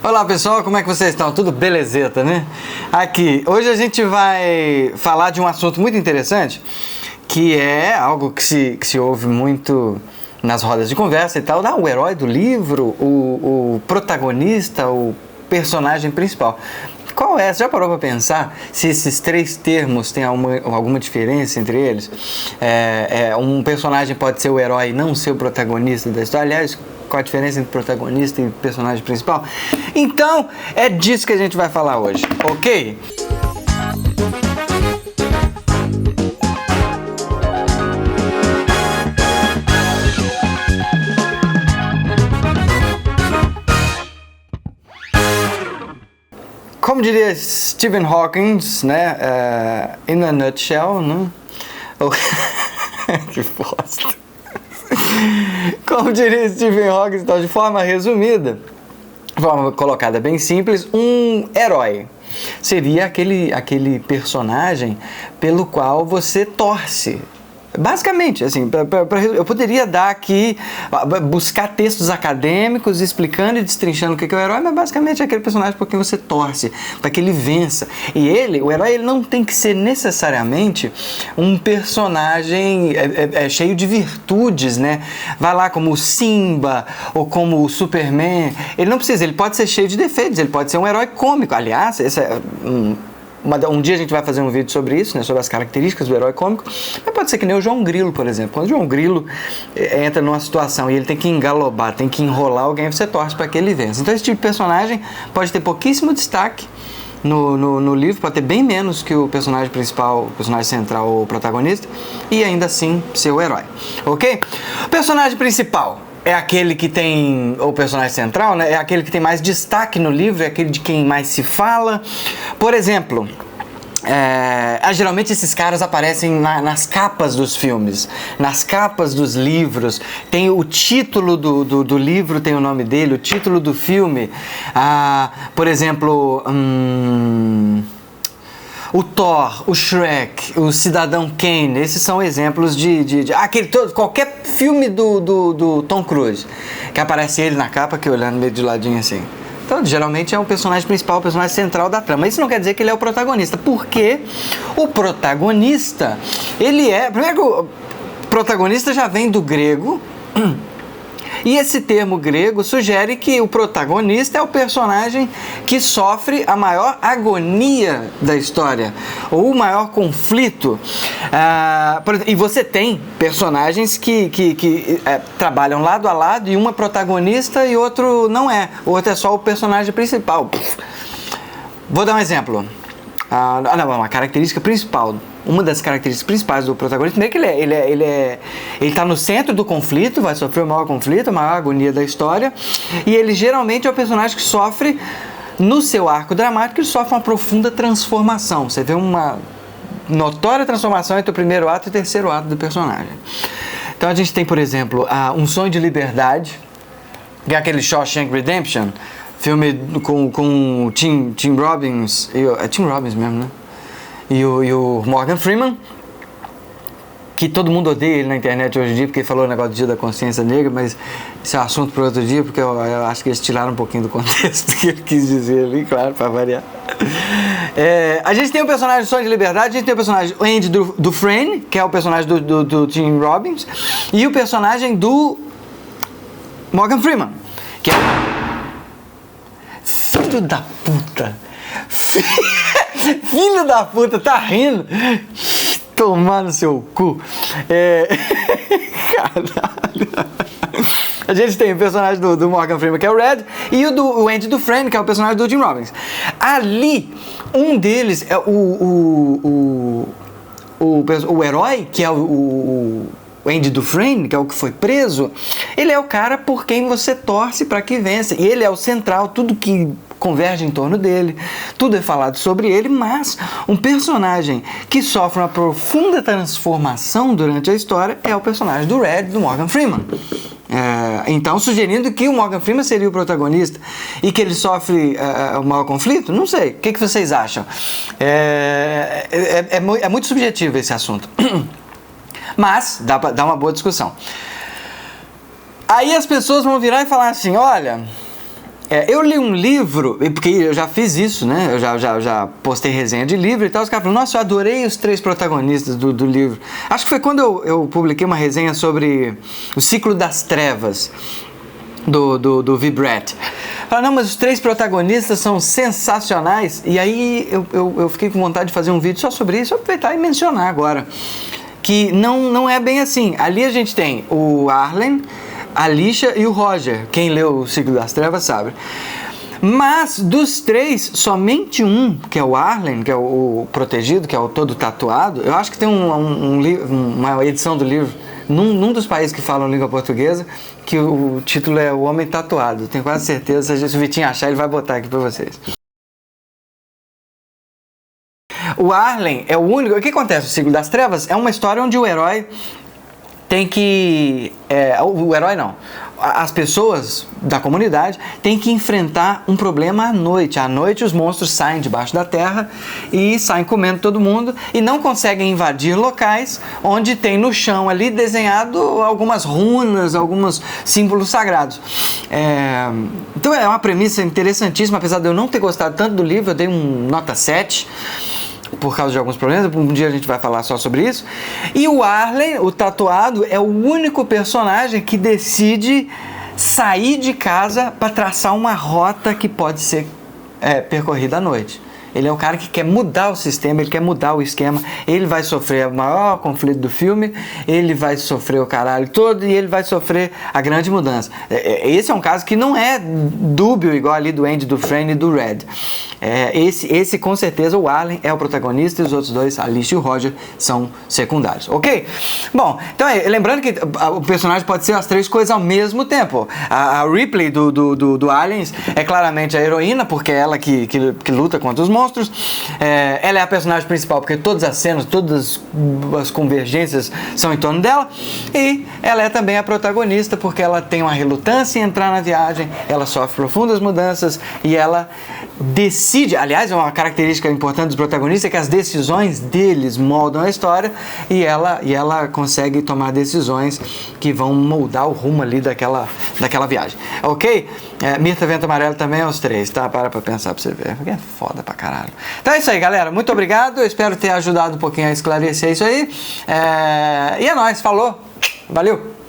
Olá pessoal, como é que vocês estão? Tudo belezeta, né? Aqui, hoje a gente vai falar de um assunto muito interessante, que é algo que se ouve muito nas rodas de conversa e tal, o herói do livro, o protagonista, o personagem principal. Qual é? Você já parou para pensar se esses três termos têm alguma diferença entre eles? Um personagem pode ser o herói e não ser o protagonista da história. Aliás, qual a diferença entre protagonista e personagem principal? Então, é disso que a gente vai falar hoje, ok? Como diria Stephen Hawking, né? In a nutshell, né? Que bosta. Como diria Stephen Hawking, então, de forma resumida, de forma colocada bem simples, um herói seria aquele personagem pelo qual você torce. Basicamente, assim, eu poderia dar aqui, buscar textos acadêmicos explicando e destrinchando o que é o herói, mas basicamente é aquele personagem por quem você torce, para que ele vença. E o herói, ele não tem que ser necessariamente um personagem cheio de virtudes, né? Vai lá como o Simba ou como o Superman. Ele não precisa, ele pode ser cheio de defeitos, ele pode ser um herói cômico. Aliás, esse é um dia a gente vai fazer um vídeo sobre isso, né, sobre as características do herói cômico, mas pode ser que nem o João Grilo, por exemplo. Quando o João Grilo entra numa situação e ele tem que engalobar, tem que enrolar alguém, você torce para que ele vença. Então esse tipo de personagem pode ter pouquíssimo destaque no livro, pode ter bem menos que o personagem principal, o personagem central ou o protagonista, e ainda assim ser o herói, ok? O personagem principal é aquele que tem, ou personagem central, né? É aquele que tem mais destaque no livro, é aquele de quem mais se fala. Por exemplo, geralmente esses caras aparecem nas capas dos filmes, nas capas dos livros. Tem o título do livro, tem o nome dele, o título do filme. Por exemplo, o Thor, o Shrek, o Cidadão Kane, esses são exemplos qualquer filme do Tom Cruise, que aparece ele na capa, que olhando meio de ladinho assim. Então, geralmente é o personagem principal, o personagem central da trama. Isso não quer dizer que ele é o protagonista, porque o protagonista, primeiro que o protagonista já vem do grego, e esse termo grego sugere que o protagonista é o personagem que sofre a maior agonia da história, ou o maior conflito. E você tem personagens que trabalham lado a lado, e uma é protagonista e outro não é. O outro é só o personagem principal. Vou dar um exemplo. Uma característica principal. Uma das características principais do protagonista é que ele está no centro do conflito, vai sofrer o maior conflito, a maior agonia da história, e ele geralmente é o personagem que sofre, no seu arco dramático, ele sofre uma profunda transformação. Você vê uma notória transformação entre o primeiro ato e o terceiro ato do personagem. Então a gente tem, por exemplo, Um Sonho de Liberdade, que é aquele Shawshank Redemption, filme com Tim Robbins, Tim Robbins mesmo, né? E o Morgan Freeman, que todo mundo odeia ele na internet hoje em dia, porque ele falou o negócio do Dia da Consciência Negra, mas isso é um assunto para outro dia, porque eu acho que eles tiraram um pouquinho do contexto que ele quis dizer ali, claro, para variar. A gente tem o personagem do Sonho de Liberdade, a gente tem o personagem Andy Dufresne, que é o personagem do Tim Robbins, e o personagem do Morgan Freeman, que é filho da puta. Filho da puta, tá rindo? Tomar no seu cu. Caralho. A gente tem o personagem do Morgan Freeman, que é o Red, e o Andy Dufresne, que é o personagem do Tim Robbins. Ali, um deles é o herói, que é o Andy Dufresne, que é o que foi preso. Ele é o cara por quem você torce para que vença. E ele é o central, tudo que converge em torno dele, tudo é falado sobre ele, mas um personagem que sofre uma profunda transformação durante a história é o personagem do Red, do Morgan Freeman. Então, sugerindo que o Morgan Freeman seria o protagonista e que ele sofre o maior conflito, não sei. O que vocês acham? É muito subjetivo esse assunto. Mas dá uma boa discussão. Aí as pessoas vão virar e falar assim, olha, Eu li um livro, porque eu já fiz isso, né? Eu já postei resenha de livro e tal. Os caras falaram, nossa, eu adorei os 3 protagonistas do livro. Acho que foi quando eu publiquei uma resenha sobre o ciclo das trevas do Vibrat. Falaram, não, mas os 3 protagonistas são sensacionais. E aí eu fiquei com vontade de fazer um vídeo só sobre isso, aproveitar e mencionar agora. Que não é bem assim. Ali a gente tem o Arlen, a Alicia e o Roger. Quem leu o Ciclo das Trevas sabe. Mas dos 3, somente um, que é o Arlen, que é o protegido, que é o todo tatuado, eu acho que tem uma edição do livro num dos países que falam língua portuguesa, que o título é O Homem Tatuado. Tenho quase certeza, se o Vitinho achar, ele vai botar aqui para vocês. O Arlen é o único... O que acontece no Ciclo das Trevas? É uma história onde o herói tem que... o herói não. As pessoas da comunidade têm que enfrentar um problema à noite. À noite os monstros saem debaixo da terra e saem comendo todo mundo e não conseguem invadir locais onde tem no chão ali desenhado algumas runas, alguns símbolos sagrados. Então é uma premissa interessantíssima, apesar de eu não ter gostado tanto do livro, eu dei nota 7. Por causa de alguns problemas, um dia a gente vai falar só sobre isso. E o Arlen, o tatuado, é o único personagem que decide sair de casa para traçar uma rota que pode ser percorrida à noite. Ele é o cara que quer mudar o sistema, ele quer mudar o esquema, ele vai sofrer o maior conflito do filme, ele vai sofrer o caralho todo e ele vai sofrer a grande mudança. Esse é um caso que não é dúbio igual ali do Andy Dufresne e do Red. Esse com certeza o Arlen é o protagonista e os outros 2, a Alicia e o Roger, são secundários, ok? Bom, então lembrando que o personagem pode ser as 3 coisas ao mesmo tempo. A Ripley do Aliens é claramente a heroína, porque é ela que luta contra os monstros. Ela é a personagem principal porque todas as cenas, todas as convergências são em torno dela, e ela é também a protagonista porque ela tem uma relutância em entrar na viagem, ela sofre profundas mudanças e ela decide, aliás, é uma característica importante dos protagonistas, é que as decisões deles moldam a história e ela consegue tomar decisões que vão moldar o rumo ali daquela viagem, ok? Mirta Vento Amarelo também é os 3, tá? Para pensar pra você ver, porque é foda pra caralho. Então é isso aí, galera, muito obrigado, eu espero ter ajudado um pouquinho a esclarecer isso aí, e é nóis, falou, valeu!